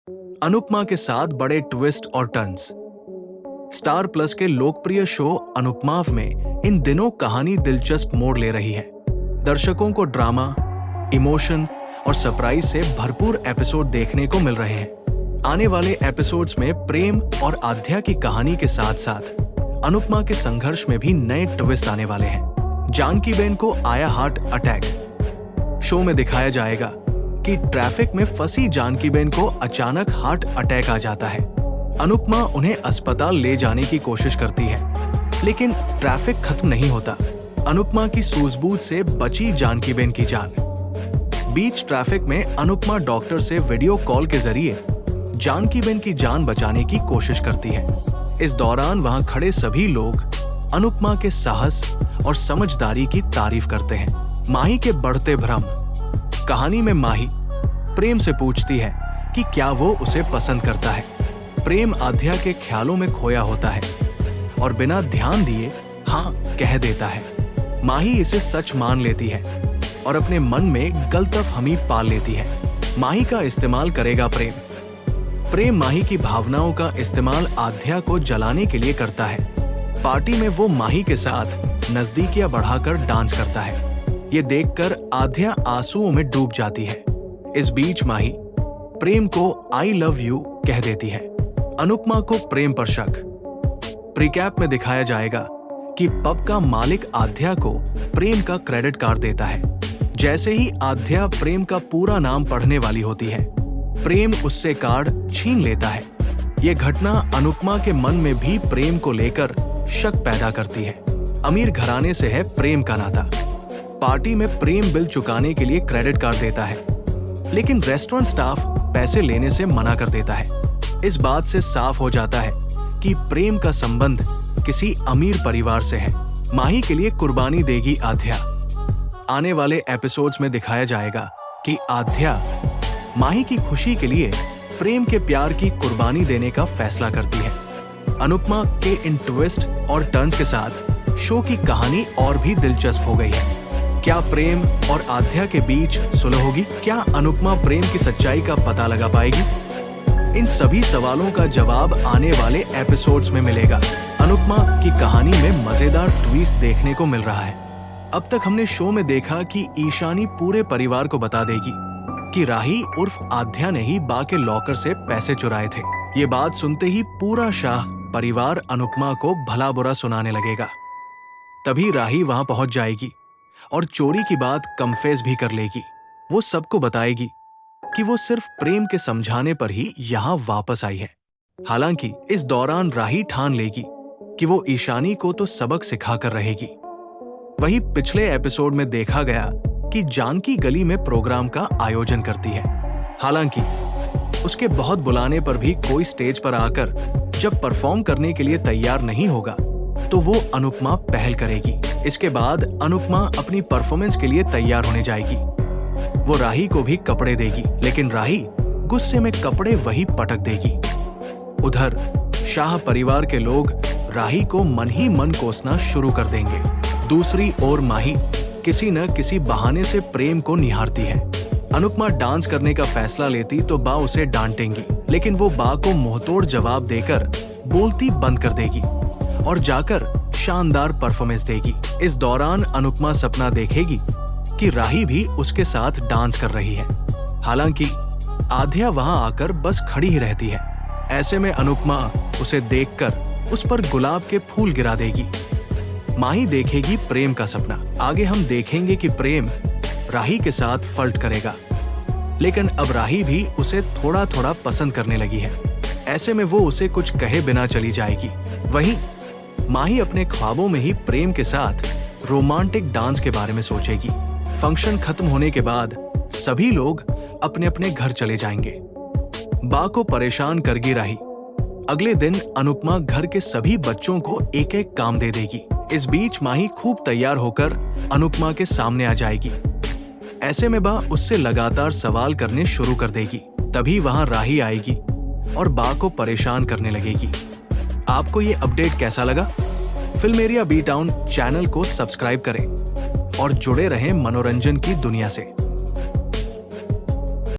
अनुपमा के साथ बड़े ट्विस्ट और टर्न्स। स्टार प्लस के लोकप्रिय शो अनुपमाव में इन दिनों कहानी दिलचस्प मोड़ ले रही है। दर्शकों को ड्रामा, इमोशन और सरप्राइज से भरपूर एपिसोड देखने को मिल रहे हैं। आने वाले एपिसोड्स में प्रेम और आध्या की कहानी के साथ साथ अनुपमा के संघर्ष में भी नए ट्विस्ट आने वाले हैं। जानकीबेन को आया हार्ट अटैक। शो में दिखाया जाएगा कि ट्रैफिक में फंसी जानकीबेन को अचानक हार्ट अटैक आ जाता है। अनुपमा उन्हें अस्पताल ले जाने की कोशिश करती है, लेकिन ट्रैफिक खत्म नहीं होता। अनुपमा की सूझबूझ से बची जानकीबेन की जान। बीच ट्रैफिक में अनुपमा डॉक्टर से वीडियो कॉल के जरिए जानकीबेन की जान बचाने की कोशिश करती है। इस दौरान वहां खड़े सभी लोग अनुपमा के साहस और समझदारी की तारीफ करते हैं। माही के बढ़ते भ्रम। कहानी में माही प्रेम से पूछती है कि क्या वो उसे पसंद करता है। प्रेम आध्या के ख्यालों में खोया होता है और बिना ध्यान दिए हाँ कह देता है। माही इसे सच मान लेती है और अपने मन में गलतफहमी पाल लेती है। माही का इस्तेमाल करेगा प्रेम माही की भावनाओं का इस्तेमाल आध्या को जलाने के लिए करता है। पार्टी में वो माही के साथ नजदीकियां बढ़ाकर डांस करता है। ये देखकर आध्या आंसुओं में डूब जाती है। इस बीच माही प्रेम को आई लव यू कह देती है। अनुपमा को प्रेम पर शक। प्रीकैप में दिखाया जाएगा कि पब का मालिक आध्या को प्रेम का क्रेडिट कार्ड देता है। जैसे ही आध्या प्रेम का पूरा नाम पढ़ने वाली होती है, प्रेम उससे कार्ड छीन लेता है। ये घटना अनुपमा के मन में भी प्रेम को लेकर शक पैदा करती है। अमीर घराने से है प्रेम का नाता। पार्टी में प्रेम बिल चुकाने के लिए क्रेडिट कार्ड देता है, लेकिन रेस्टोरेंट स्टाफ पैसे लेने से मना कर देता है। इस बात से साफ हो जाता है कि प्रेम का संबंध किसी अमीर परिवार से है। माही के लिए कुर्बानी देगी आध्या। आने वाले एपिसोड्स में दिखाया जाएगा कि आध्या माही की खुशी के लिए प्रेम के प्यार की कुर्बानी देने का फैसला करती है। अनुपमा के इन ट्विस्ट और टर्न्स के साथ शो की कहानी और भी दिलचस्प हो गई है। क्या प्रेम और आध्या के बीच सुलह होगी? क्या अनुपमा प्रेम की सच्चाई का पता लगा पाएगी? इन सभी सवालों का जवाब आने वाले एपिसोड्स में मिलेगा। अनुपमा की कहानी में मजेदार ट्विस्ट देखने को मिल रहा है। अब तक हमने शो में देखा कि ईशानी पूरे परिवार को बता देगी कि राही उर्फ आध्या ने ही बा के लॉकर से पैसे चुराए थे। ये बात सुनते ही पूरा शाह परिवार अनुपमा को भला बुरा सुनाने लगेगा। तभी राही वहां पहुंच जाएगी और चोरी की बात कन्फेस भी कर लेगी। वो सबको बताएगी कि वो सिर्फ प्रेम के समझाने पर ही यहाँ वापस आई है। हालांकि इस दौरान राही ठान लेगी कि वो ईशानी को तो सबक सिखा कर रहेगी। वही पिछले एपिसोड में देखा गया कि जानकी गली में प्रोग्राम का आयोजन करती है। हालांकि उसके बहुत बुलाने पर भी कोई स्टेज पर आकर जब परफॉर्म करने के लिए तैयार नहीं होगा तो वो अनुपमा पहल करेगी। इसके बाद अनुपमा अपनी परफॉर्मेंस के लिए तैयार होने जाएगी। वो राही को भी कपड़े देगी, लेकिन राही गुस्से में कपड़े वही पटक देगी। उधर शाह परिवार के लोग राही को मन ही मन कोसना शुरू कर देंगे। दूसरी ओर माही किसी न किसी बहाने से प्रेम को निहारती है। अनुपमा डांस करने का फैसला लेती तो बा उसे डांटेंगी, लेकिन वो बा को मुंहतोड़ जवाब देकर बोलती बंद कर देगी और जाकर शानदार परफॉर्मेंस देगी। इस दौरान अनुपमा सपना देखेगी कि राही भी उसके साथ डांस कर रही है। हालांकि आध्या वहां आकर बस खड़ी ही रहती है। ऐसे में अनुपमा उसे देखकर उस पर गुलाब के फूल गिरा देगी। माही देखेगी प्रेम का सपना। आगे हम देखेंगे कि प्रेम राही के साथ फ्लर्ट करेगा, लेकिन अब राही भी उसे थोड़ा थोड़ा पसंद करने लगी है। ऐसे में वो उसे कुछ कहे बिना चली जाएगी। वहीं माही अपने ख्वाबों में ही प्रेम के साथ रोमांटिक डांस के बारे में सोचेगी। फंक्शन खत्म होने के बाद सभी लोग अपने अपने घर चले जाएंगे। बा को परेशान करगी राही। अगले दिन अनुपमा घर के सभी बच्चों को एक एक काम दे देगी। इस बीच माही खूब तैयार होकर अनुपमा के सामने आ जाएगी। ऐसे में बा उससे लगातार सवाल करने शुरू कर देगी। तभी वहां राही आएगी और बा को परेशान करने लगेगी। आपको ये अपडेट कैसा लगा? फिल्मेरिया बी टाउन चैनल को सब्सक्राइब करें और जुड़े रहें मनोरंजन की दुनिया से।